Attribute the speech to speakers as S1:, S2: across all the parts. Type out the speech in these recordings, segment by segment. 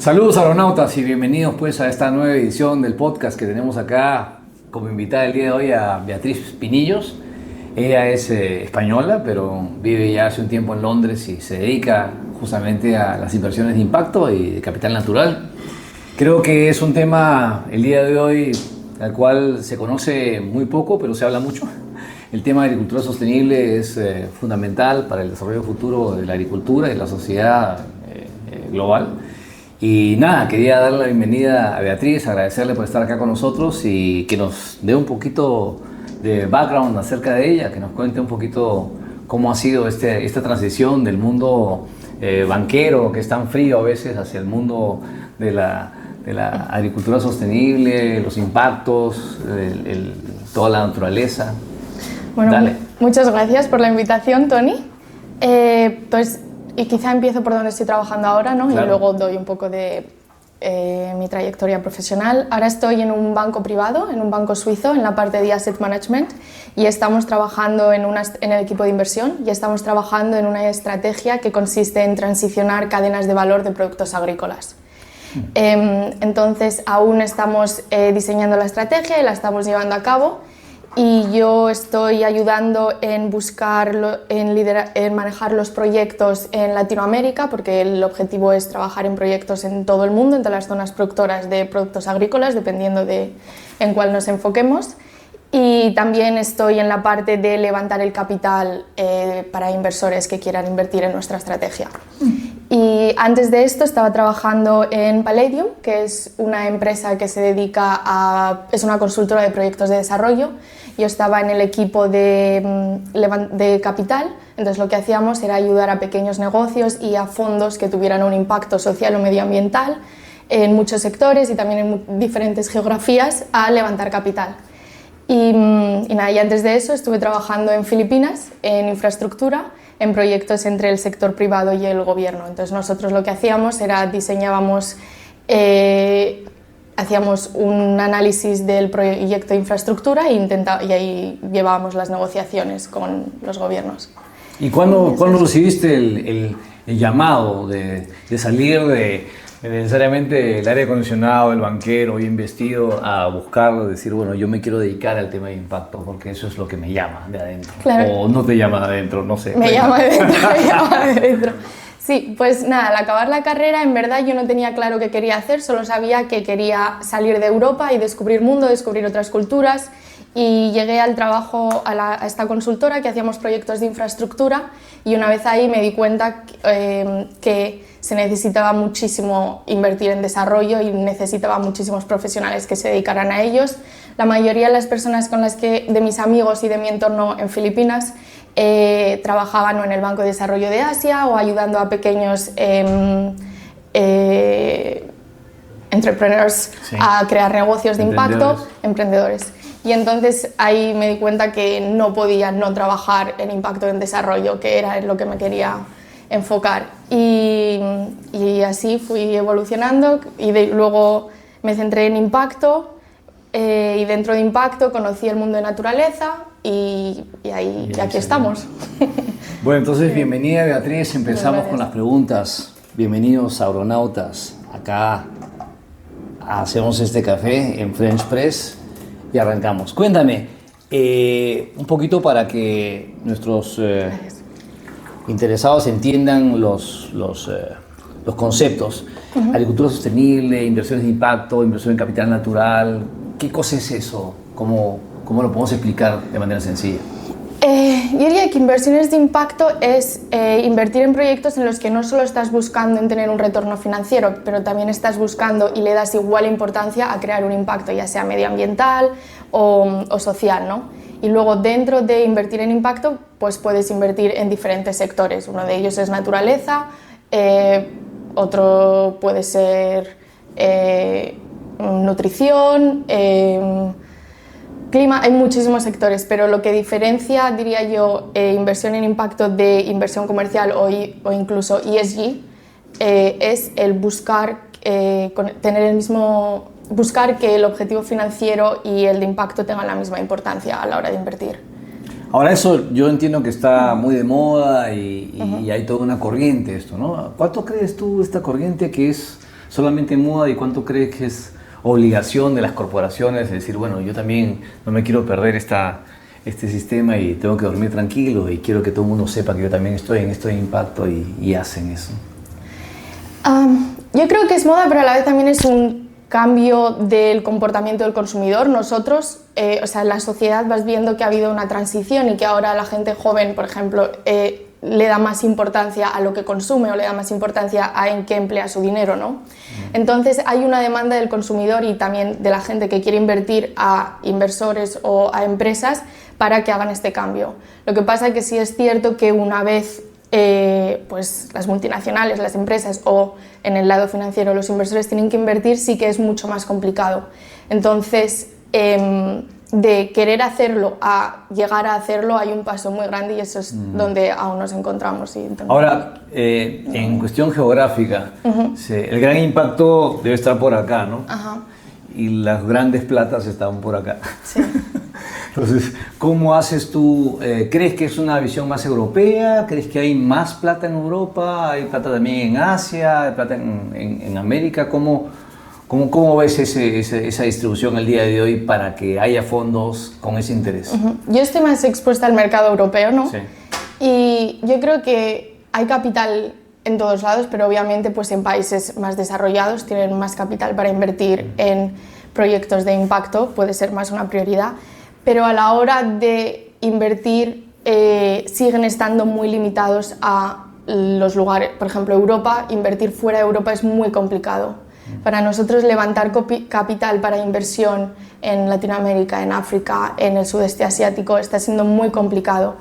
S1: Saludos aeronautas y bienvenidos pues a esta nueva edición del podcast que tenemos acá como invitada el día de hoy a Beatriz Pinillos. Ella es española, pero vive ya hace un tiempo en Londres y se dedica justamente a las inversiones de impacto y de capital natural. Creo que es un tema el día de hoy al cual se conoce muy poco, pero se habla mucho. El tema de agricultura sostenible es fundamental para el desarrollo futuro de la agricultura y de la sociedad global. Y nada, quería darle la bienvenida a Beatriz, agradecerle por estar acá con nosotros y que nos dé un poquito de background acerca de ella, que nos cuente un poquito cómo ha sido esta transición del mundo banquero, que es tan frío a veces, hacia el mundo de la agricultura sostenible, los impactos, toda la naturaleza.
S2: Bueno,
S1: Dale.
S2: Muchas gracias por la invitación, Tony. Y quizá empiezo por donde estoy trabajando ahora, ¿no?
S1: Claro.
S2: Y luego doy un poco de mi trayectoria profesional. Ahora estoy en un banco privado, en un banco suizo, en la parte de Asset Management, y estamos trabajando en el equipo de inversión y estamos trabajando en una estrategia que consiste en transicionar cadenas de valor de productos agrícolas. Entonces, aún estamos diseñando la estrategia y la estamos llevando a cabo. Y yo estoy ayudando en en manejar los proyectos en Latinoamérica, porque el objetivo es trabajar en proyectos en todo el mundo, en todas las zonas productoras de productos agrícolas, dependiendo en cuál nos enfoquemos. Y también estoy en la parte de levantar el capital para inversores que quieran invertir en nuestra estrategia. Y antes de esto estaba trabajando en Palladium, que es una empresa que se dedica es una consultora de proyectos de desarrollo. Yo estaba en el equipo de capital, entonces lo que hacíamos era ayudar a pequeños negocios y a fondos que tuvieran un impacto social o medioambiental en muchos sectores y también en diferentes geografías a levantar capital. Y antes de eso estuve trabajando en Filipinas, en infraestructura, en proyectos entre el sector privado y el gobierno. Entonces nosotros lo que hacíamos era hacíamos un análisis del proyecto de infraestructura y ahí llevábamos las negociaciones con los gobiernos.
S1: ¿Y cuándo recibiste el llamado de salir de necesariamente el aire acondicionado, el banquero, bien vestido, a buscar, decir, bueno, yo me quiero dedicar al tema de impacto porque eso es lo que me llama de adentro?
S2: Claro.
S1: O no te llama de adentro, no sé.
S2: Me llama de dentro. Sí, pues nada, al acabar la carrera, en verdad yo no tenía claro qué quería hacer, solo sabía que quería salir de Europa y descubrir mundo, descubrir otras culturas, y llegué al trabajo a esta consultora que hacíamos proyectos de infraestructura, y una vez ahí me di cuenta que se necesitaba muchísimo invertir en desarrollo y necesitaba muchísimos profesionales que se dedicaran a ellos. La mayoría de las personas de mis amigos y de mi entorno en Filipinas trabajaban o en el Banco de Desarrollo de Asia o ayudando a pequeños entrepreneurs, sí, a crear negocios de impacto, emprendedores. Y entonces ahí me di cuenta que no podía no trabajar en impacto en desarrollo, que era en lo que me quería enfocar. Y así fui evolucionando y luego me centré en impacto y dentro de impacto conocí el mundo de naturaleza y aquí estamos.
S1: Bueno, entonces bienvenida Beatriz, empezamos con las preguntas. Bienvenidos aeronautas, acá hacemos este café en French Press y arrancamos. Cuéntame, un poquito para que nuestros interesados entiendan los conceptos. Agricultura sostenible, inversiones de impacto, inversión en capital natural. ¿Qué cosa es eso? ¿Cómo lo podemos explicar de manera sencilla?
S2: Yo diría que inversiones de impacto es invertir en proyectos en los que no solo estás buscando en tener un retorno financiero, pero también estás buscando y le das igual importancia a crear un impacto, ya sea medioambiental o social, ¿no? Y luego dentro de invertir en impacto, pues puedes invertir en diferentes sectores. Uno de ellos es naturaleza, otro puede ser nutrición, clima. Hay muchísimos sectores, pero lo que diferencia, diría yo, inversión en impacto de inversión comercial o incluso ESG es el buscar buscar que el objetivo financiero y el de impacto tengan la misma importancia a la hora de invertir.
S1: Ahora eso yo entiendo que está muy de moda y hay toda una corriente esto, ¿no? ¿Cuánto crees tú esta corriente que es solamente muda y cuánto crees que es obligación de las corporaciones de decir, bueno, yo también no me quiero perder este sistema y tengo que dormir tranquilo y quiero que todo el mundo sepa que yo también estoy en esto de impacto y hacen eso?
S2: Yo creo que es moda, pero a la vez también es un cambio del comportamiento del consumidor. Nosotros, o sea, en la sociedad vas viendo que ha habido una transición y que ahora la gente joven, por ejemplo, le da más importancia a lo que consume o le da más importancia a en qué emplea su dinero, ¿no? Entonces hay una demanda del consumidor y también de la gente que quiere invertir a inversores o a empresas para que hagan este cambio. Lo que pasa es que sí es cierto que una vez pues las multinacionales, las empresas o en el lado financiero los inversores tienen que invertir, sí que es mucho más complicado. Entonces, de querer hacerlo a llegar a hacerlo hay un paso muy grande y eso es donde aún nos encontramos.
S1: Ahora, en cuestión geográfica, el gran impacto debe estar por acá, ¿no?
S2: Ajá.
S1: Y las grandes platas están por acá.
S2: Sí.
S1: Entonces, ¿cómo haces tú? ¿Crees que es una visión más europea? ¿Crees que hay más plata en Europa? ¿Hay plata también en Asia? ¿Hay plata en América? ¿Cómo ves esa distribución el día de hoy para que haya fondos con ese interés?
S2: Yo estoy más expuesta al mercado europeo, ¿no?
S1: Sí.
S2: Y yo creo que hay capital en todos lados, pero obviamente pues en países más desarrollados tienen más capital para invertir en proyectos de impacto, puede ser más una prioridad, pero a la hora de invertir siguen estando muy limitados a los lugares. Por ejemplo, Europa, invertir fuera de Europa es muy complicado. Para nosotros levantar capital para inversión en Latinoamérica, en África, en el sudeste asiático está siendo muy complicado.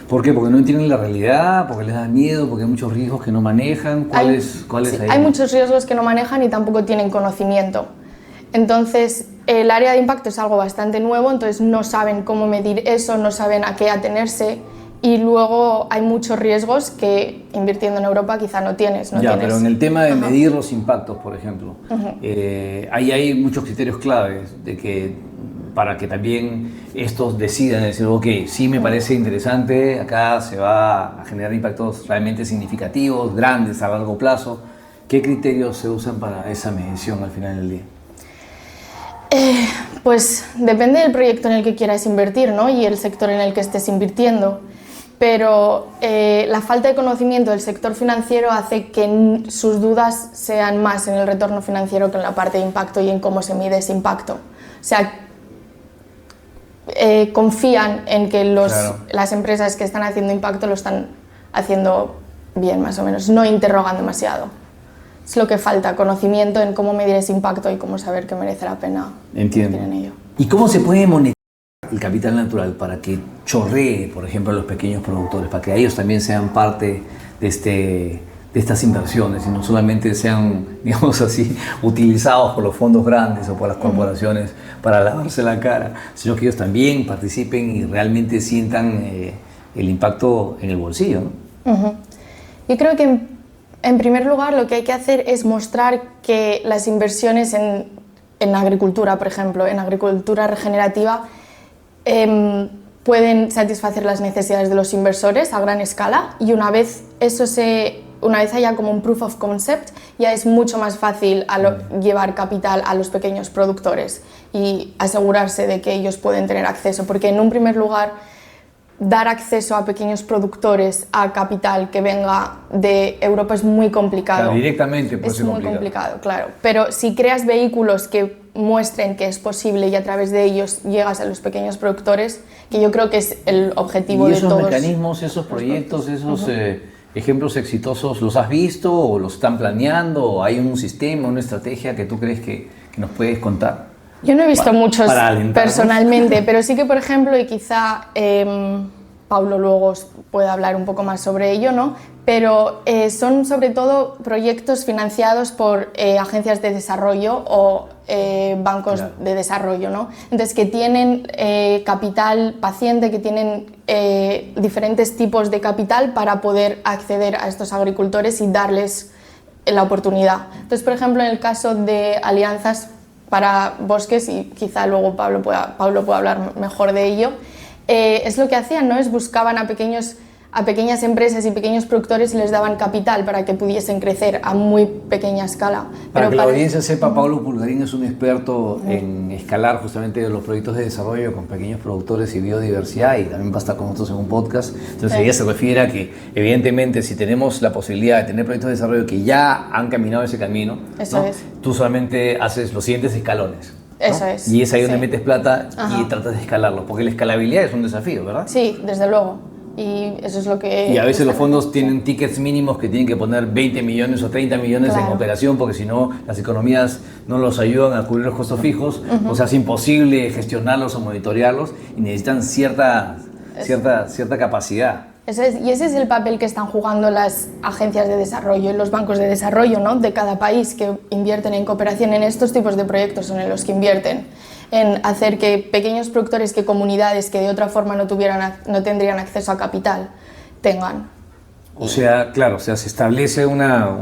S1: ¿Por qué? ¿Porque no entienden la realidad? ¿Porque les da miedo? ¿Porque hay muchos riesgos que no manejan? ¿Cuáles hay?
S2: Hay muchos riesgos que no manejan y tampoco tienen conocimiento. Entonces, el área de impacto es algo bastante nuevo, entonces no saben cómo medir eso, no saben a qué atenerse y luego hay muchos riesgos que invirtiendo en Europa quizá no tienes.
S1: Pero en el tema de medir los impactos, por ejemplo, ahí hay muchos criterios claves para que también estos decidan decir, ok, sí me parece interesante, acá se va a generar impactos realmente significativos, grandes, a largo plazo. ¿Qué criterios se usan para esa medición al final del día?
S2: Pues depende del proyecto en el que quieras invertir, ¿no? Y el sector en el que estés invirtiendo. Pero la falta de conocimiento del sector financiero hace que sus dudas sean más en el retorno financiero que en la parte de impacto y en cómo se mide ese impacto. O sea, confían en que las empresas que están haciendo impacto lo están haciendo bien, más o menos, no interrogan demasiado. Es lo que falta, conocimiento en cómo medir ese impacto y cómo saber que merece la pena invertir en ello.
S1: ¿Y cómo se puede monetizar el capital natural para que chorree, por ejemplo, a los pequeños productores, para que ellos también sean parte de estas inversiones y no solamente sean, digamos así, utilizados por los fondos grandes o por las corporaciones para lavarse la cara, sino que ellos también participen y realmente sientan el impacto en el bolsillo, ¿no?
S2: Yo creo que en primer lugar lo que hay que hacer es mostrar que las inversiones en agricultura, por ejemplo, en agricultura regenerativa, pueden satisfacer las necesidades de los inversores a gran escala y una vez haya como un proof of concept, ya es mucho más fácil llevar capital a los pequeños productores y asegurarse de que ellos pueden tener acceso, porque en un primer lugar dar acceso a pequeños productores a capital que venga de Europa es muy complicado.
S1: Claro, directamente puede ser
S2: muy complicado, claro. Pero si creas vehículos que muestren que es posible y a través de ellos llegas a los pequeños productores, que yo creo que es el objetivo de todos.
S1: ¿Y esos mecanismos, esos proyectos, esos ejemplos exitosos, los has visto o los están planeando? ¿O hay un sistema, una estrategia que tú crees que nos puedes contar?
S2: Yo no he visto muchos personalmente, pero sí que, por ejemplo, y quizá Pablo luego puede hablar un poco más sobre ello, ¿no? Pero son sobre todo proyectos financiados por agencias de desarrollo o bancos de desarrollo, ¿no? Entonces, que tienen capital paciente, que tienen diferentes tipos de capital para poder acceder a estos agricultores y darles la oportunidad. Entonces, por ejemplo, en el caso de alianzas para bosques, y quizá luego Pablo pueda hablar mejor de ello, es lo que hacían, ¿no? Buscaban a pequeños a pequeñas empresas y pequeños productores les daban capital para que pudiesen crecer a muy pequeña escala.
S1: Para que la audiencia sepa, Pablo Pulgarín es un experto en escalar justamente los proyectos de desarrollo con pequeños productores y biodiversidad, y también va a estar con nosotros en un podcast. Entonces ella se refiere a que evidentemente si tenemos la posibilidad de tener proyectos de desarrollo que ya han caminado ese camino,
S2: Eso es.
S1: tú solamente haces los siguientes escalones.
S2: Eso es.
S1: Y es ahí donde
S2: Sí.
S1: metes plata y tratas de escalarlo, porque la escalabilidad es un desafío, ¿verdad?
S2: Sí, desde luego. Y eso es lo que...
S1: Y a veces los fondos tienen tickets mínimos que tienen que poner 20 millones o 30 millones en operación, porque si no, las economías no los ayudan a cubrir los costos fijos, o sea, es imposible gestionarlos o monitorearlos y necesitan cierta capacidad.
S2: Y ese es el papel que están jugando las agencias de desarrollo y los bancos de desarrollo, ¿no?, de cada país, que invierten en cooperación en estos tipos de proyectos, son en los que invierten, en hacer que pequeños productores, que comunidades que de otra forma no tendrían acceso a capital, tengan.
S1: O sea, claro, se establece una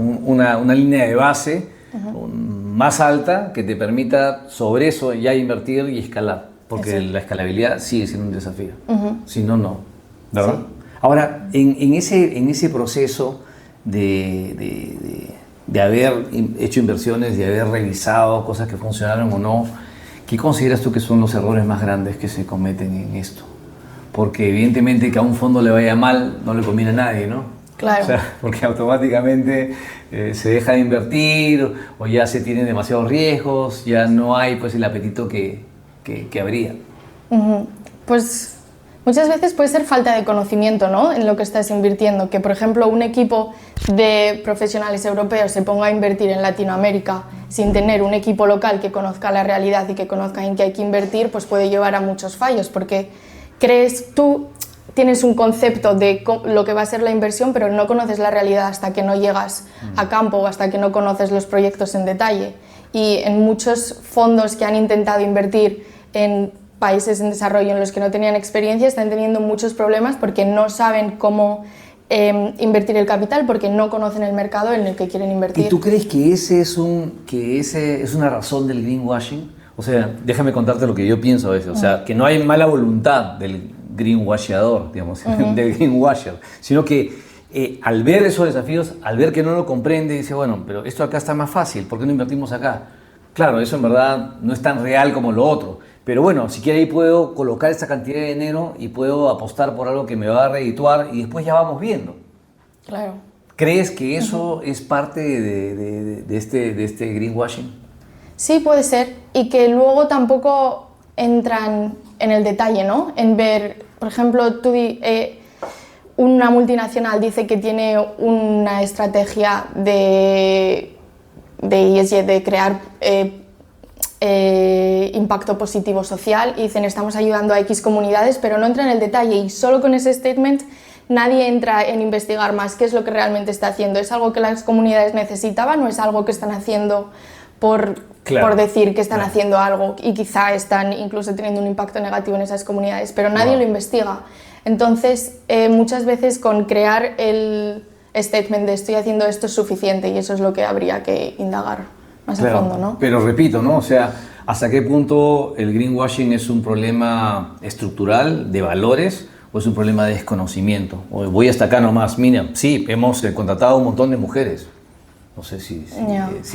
S1: línea de base más alta que te permita sobre eso ya invertir y escalar, porque la escalabilidad sigue siendo un desafío. Si no, no, ¿verdad? Sí. Ahora, en ese proceso de haber hecho inversiones, de haber revisado cosas que funcionaron o no, ¿qué consideras tú que son los errores más grandes que se cometen en esto? Porque evidentemente que a un fondo le vaya mal no le conviene a nadie, ¿no?
S2: Claro.
S1: O sea, porque automáticamente se deja de invertir o ya se tienen demasiados riesgos, ya no hay pues el apetito que habría.
S2: Pues muchas veces puede ser falta de conocimiento, ¿no?, en lo que estás invirtiendo. Que, por ejemplo, un equipo de profesionales europeos se ponga a invertir en Latinoamérica sin tener un equipo local que conozca la realidad y que conozca en qué hay que invertir, pues puede llevar a muchos fallos, porque tú tienes un concepto de lo que va a ser la inversión, pero no conoces la realidad hasta que no llegas a campo o hasta que no conoces los proyectos en detalle. Y en muchos fondos que han intentado invertir en países en desarrollo en los que no tenían experiencia están teniendo muchos problemas porque no saben cómo invertir el capital, porque no conocen el mercado en el que quieren invertir.
S1: ¿Y tú crees que ese es una razón del greenwashing? O sea, déjame contarte lo que yo pienso a veces. O sea, que no hay mala voluntad del greenwasheador, digamos, del greenwasher, sino que al ver esos desafíos, al ver que no lo comprende, dice, bueno, pero esto acá está más fácil, ¿por qué no invertimos acá? Claro, eso en verdad no es tan real como lo otro. Pero bueno, si quiero ahí puedo colocar esta cantidad de dinero y puedo apostar por algo que me va a redituar y después ya vamos viendo.
S2: Claro.
S1: ¿Crees que eso es parte de este greenwashing?
S2: Sí, puede ser. Y que luego tampoco entran en el detalle, ¿no? En ver, por ejemplo, una multinacional dice que tiene una estrategia de ESG, de crear impacto positivo social, y dicen estamos ayudando a X comunidades, pero no entra en el detalle, y solo con ese statement nadie entra en investigar más qué es lo que realmente está haciendo. ¿Es algo que las comunidades necesitaban o es algo que están haciendo por decir que están haciendo algo, y quizá están incluso teniendo un impacto negativo en esas comunidades, pero nadie lo investiga? Entonces, muchas veces con crear el statement de estoy haciendo esto es suficiente, y eso es lo que habría que indagar más a fondo, ¿no?
S1: Pero repito, ¿no? O sea, ¿hasta qué punto el greenwashing es un problema estructural de valores o es un problema de desconocimiento? O voy hasta acá nomás. Mira, sí, hemos contratado a un montón de mujeres. No sé si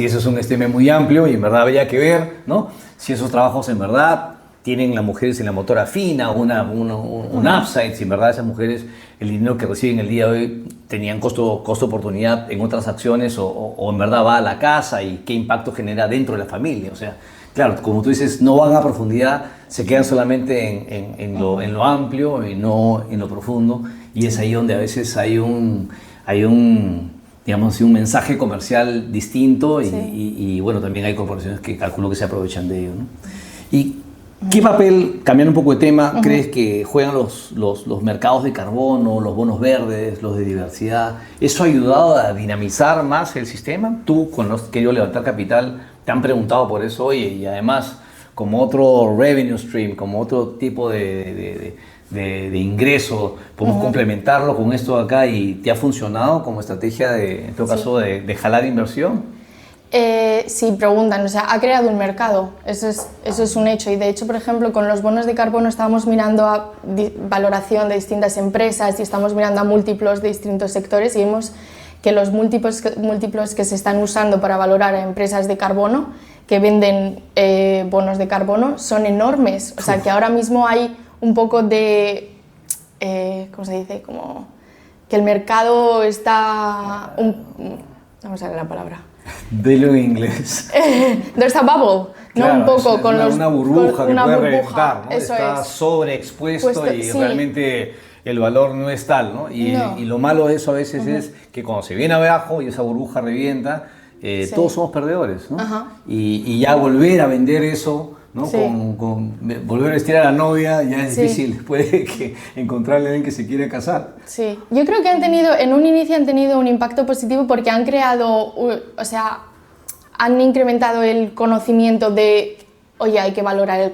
S1: eso es un esquema muy amplio y en verdad habría que ver, ¿no? Si esos trabajos en verdad tienen las mujeres en la motora fina, un upside, si en verdad esas mujeres, el dinero que reciben el día de hoy tenían costo-oportunidad en otras acciones o en verdad va a la casa y qué impacto genera dentro de la familia. O sea, claro, como tú dices, no van a profundidad, se quedan solamente en lo amplio y no en lo profundo, y es ahí donde a veces hay un digamos, un mensaje comercial distinto y bueno, también hay corporaciones que calculo que se aprovechan de ello, ¿no? ¿Y qué papel, cambiando un poco de tema, crees que juegan los mercados de carbono, los bonos verdes, los de diversidad? ¿Eso ha ayudado a dinamizar más el sistema? Tú, cuando has querido levantar capital, te han preguntado por eso, oye, y además, como otro revenue stream, como otro tipo de ingreso, podemos complementarlo con esto de acá, y ¿te ha funcionado como estrategia en todo caso de jalar inversión?
S2: Sí, preguntan, o sea, ha creado un mercado, eso es un hecho. Y de hecho, por ejemplo, con los bonos de carbono estábamos mirando a valoración de distintas empresas y estamos mirando a múltiplos de distintos sectores y vemos que los múltiplos que se están usando para valorar a empresas de carbono que venden bonos de carbono son enormes. O sea, que ahora mismo hay un poco de, ¿cómo se dice? Como que el mercado está... vamos a ver la palabra.
S1: Dilo en inglés.
S2: There's a bubble,
S1: claro,
S2: ¿no? Un poco con
S1: una burbuja que puede reventar, ¿no?
S2: Eso
S1: está
S2: es.
S1: sobreexpuesto y
S2: sí.
S1: realmente el valor no es tal, ¿no? Y lo malo de eso a veces es que cuando se viene abajo y esa burbuja revienta,
S2: Sí.
S1: todos somos perdedores, ¿no? Y ya volver a vender eso, ¿no?
S2: Sí.
S1: Volver a vestir a la novia ya es
S2: Sí.
S1: difícil, puede que encontrarle a alguien que se quiere casar.
S2: Sí, yo creo que en un inicio han tenido un impacto positivo porque han creado, o sea, han incrementado el conocimiento de, oye, hay que valorar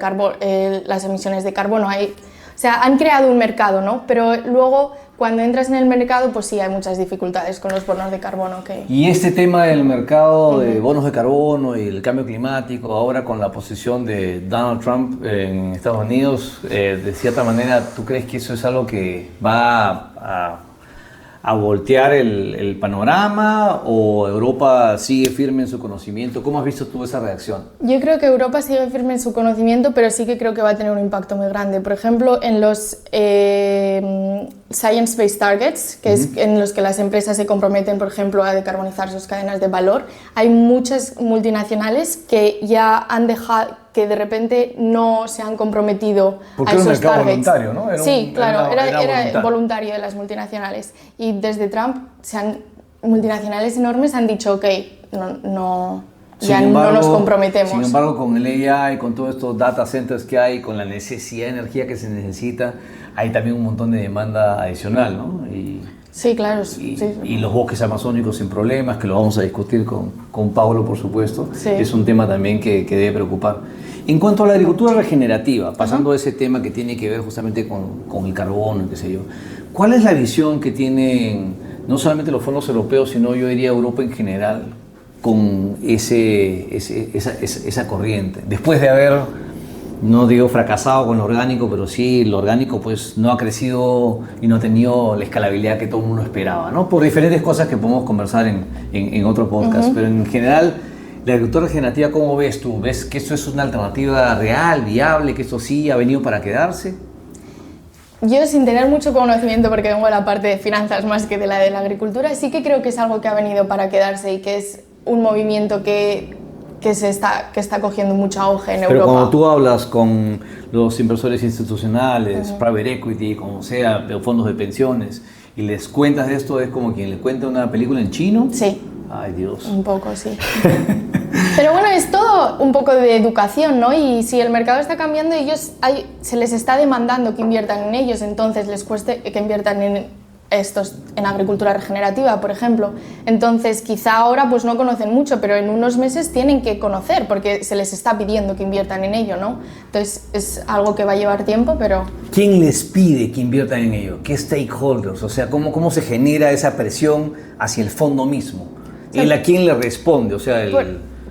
S2: las emisiones de carbono, o sea, han creado un mercado, ¿no? Pero luego, cuando entras en el mercado, pues sí, hay muchas dificultades con los bonos de carbono.
S1: Y este tema del mercado de bonos de carbono y el cambio climático, ahora con la posición de Donald Trump en Estados Unidos, de cierta manera, ¿tú crees que eso es algo que va a voltear el panorama o Europa sigue firme en su conocimiento? ¿Cómo has visto tú esa reacción?
S2: Yo creo que Europa sigue firme en su conocimiento, pero sí que creo que va a tener un impacto muy grande. Por ejemplo, en los Science-Based Targets, que es en los que las empresas se comprometen, por ejemplo, a decarbonizar sus cadenas de valor, hay muchas multinacionales que ya han dejado, que de repente no se han comprometido a esos targets.
S1: Porque era un mercado voluntario, ¿no?
S2: Sí, claro, era voluntario de las multinacionales. Y desde Trump, multinacionales enormes han dicho, ok, no nos comprometemos.
S1: Sin embargo, con el AI, con todos estos data centers que hay, con la necesidad de energía que se necesita, hay también un montón de demanda adicional, ¿no?
S2: Sí, claro.
S1: Y los bosques amazónicos sin problemas, que lo vamos a discutir con Pablo, por supuesto,
S2: Sí.
S1: es un tema también que debe preocupar. En cuanto a la agricultura regenerativa, pasando a ese tema que tiene que ver justamente con el carbono, qué sé yo, ¿cuál es la visión que tienen no solamente los fondos europeos, sino yo diría Europa en general, con esa corriente? Después de haber, no digo fracasado con lo orgánico, pero sí lo orgánico pues no ha crecido y no ha tenido la escalabilidad que todo el mundo esperaba, ¿no? Por diferentes cosas que podemos conversar en otro podcast, pero en general, la agricultura regenerativa, ¿cómo ves tú? ¿Ves que esto es una alternativa real, viable, que esto sí ha venido para quedarse?
S2: Yo, sin tener mucho conocimiento, porque vengo de la parte de finanzas más que de la agricultura, sí que creo que es algo que ha venido para quedarse y que es un movimiento que está cogiendo mucho auge en Europa.
S1: Pero cuando tú hablas con los inversores institucionales, private equity, como sea, de fondos de pensiones, y les cuentas de esto, es como quien le cuenta una película en chino.
S2: Sí.
S1: Ay, Dios.
S2: Un poco, sí. Pero bueno, es todo un poco de educación, ¿no? Y si el mercado está cambiando, se les está demandando que inviertan en ellos, entonces les cueste que inviertan en agricultura regenerativa, por ejemplo. Entonces, quizá ahora pues no conocen mucho, pero en unos meses tienen que conocer porque se les está pidiendo que inviertan en ello, ¿no? Entonces, es algo que va a llevar tiempo, pero...
S1: ¿Quién les pide que inviertan en ello? ¿Qué stakeholders? O sea, ¿cómo se genera esa presión hacia el fondo mismo? ¿Y a quién le responde? O sea,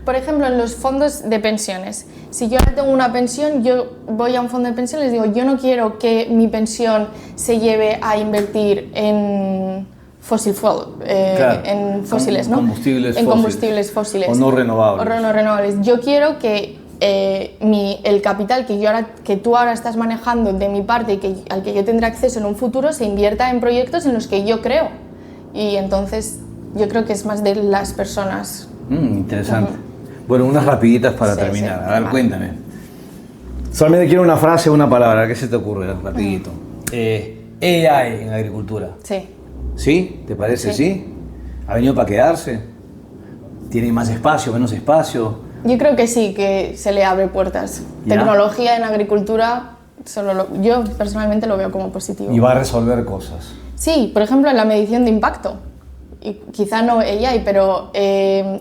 S2: Por ejemplo, en los fondos de pensiones. Si yo ahora tengo una pensión, yo voy a un fondo de pensión y les digo, yo no quiero que mi pensión se lleve a invertir en fossil fuel,
S1: claro,
S2: en fósiles, ¿no?
S1: Combustibles
S2: fósiles.
S1: O no renovables.
S2: O no renovables. Yo quiero que el capital que tú ahora estás manejando de mi parte y al que yo tendré acceso en un futuro se invierta en proyectos en los que yo creo. Y entonces yo creo que es más de las personas.
S1: Interesante. Bueno, unas rapiditas para terminar.
S2: Sí,
S1: a ver, cuéntame. Solamente quiero una frase o una palabra. ¿Qué se te ocurre? Rapidito. AI en agricultura.
S2: Sí.
S1: ¿Sí? ¿Te parece?
S2: Sí.
S1: ¿Sí? ¿Ha venido para quedarse? ¿Tiene más espacio, menos espacio?
S2: Yo creo que sí, que se le abre puertas.
S1: ¿Ya?
S2: Tecnología en agricultura, yo personalmente lo veo como positivo.
S1: Y va a resolver cosas.
S2: Sí, por ejemplo, en la medición de impacto. Y quizá no AI, pero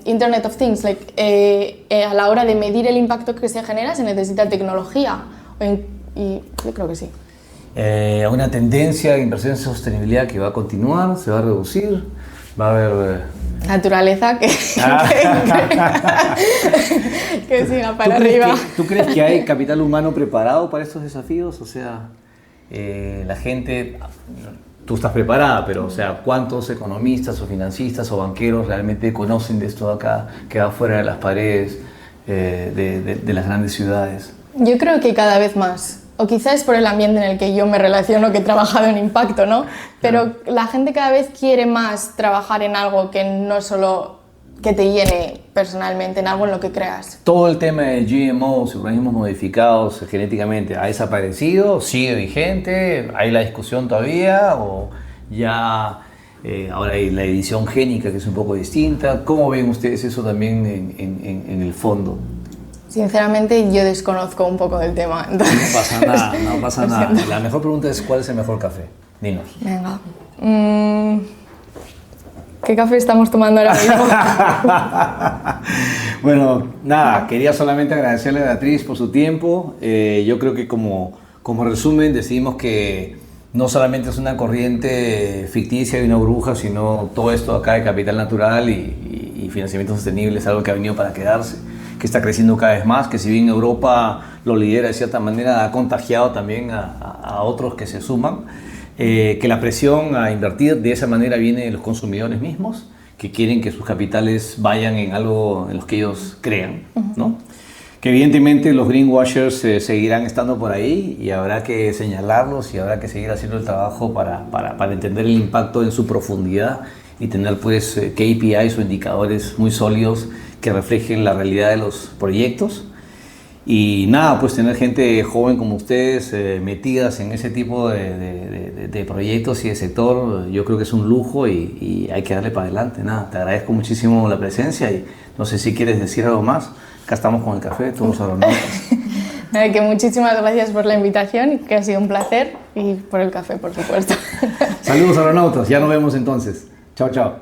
S2: Internet of Things, a la hora de medir el impacto que se genera se necesita tecnología. Y yo creo que sí.
S1: Una tendencia de inversión en sostenibilidad que va a continuar, se va a reducir, va a haber
S2: naturaleza que siga para arriba.
S1: ¿Tú crees que hay capital humano preparado para estos desafíos? O sea, la gente, tú estás preparada, pero o sea, ¿cuántos economistas o financistas o banqueros realmente conocen de esto de acá, que va fuera de las paredes de las grandes ciudades?
S2: Yo creo que cada vez más. O quizás es por el ambiente en el que yo me relaciono, que he trabajado en impacto, ¿no? Pero la gente cada vez quiere más trabajar en algo que no solo que te llene personalmente, en algo en lo que creas.
S1: ¿Todo el tema de GMOs, organismos modificados genéticamente, ha desaparecido? ¿Sigue vigente? ¿Hay la discusión todavía? ¿O ya ahora hay la edición génica, que es un poco distinta? ¿Cómo ven ustedes eso también en el fondo?
S2: Sinceramente, yo desconozco un poco del tema. Entonces...
S1: No pasa nada, no pasa nada. La mejor pregunta es, ¿cuál es el mejor café? Dinos.
S2: Venga. ¿Qué café estamos tomando ahora mismo?
S1: Bueno, nada, quería solamente agradecerle a Beatriz por su tiempo. Yo creo que como resumen decidimos que no solamente es una corriente ficticia y una burbuja, sino todo esto acá de capital natural y financiamiento sostenible es algo que ha venido para quedarse, que está creciendo cada vez más, que si bien Europa lo lidera de cierta manera, ha contagiado también a otros que se suman, que la presión a invertir de esa manera viene de los consumidores mismos, que quieren que sus capitales vayan en algo en los que ellos crean, ¿no? Que evidentemente los greenwashers seguirán estando por ahí y habrá que señalarlos y habrá que seguir haciendo el trabajo para entender el impacto en su profundidad y tener pues KPIs o indicadores muy sólidos que reflejen la realidad de los proyectos. Y nada, pues tener gente joven como ustedes metidas en ese tipo de proyectos y de sector, yo creo que es un lujo y hay que darle para adelante. Nada, te agradezco muchísimo la presencia y no sé si quieres decir algo más. Acá estamos con el café, todos los aeronautas.
S2: Que muchísimas gracias por la invitación, que ha sido un placer, y por el café, por supuesto.
S1: Saludos aeronautas, ya nos vemos entonces. Chao, chao.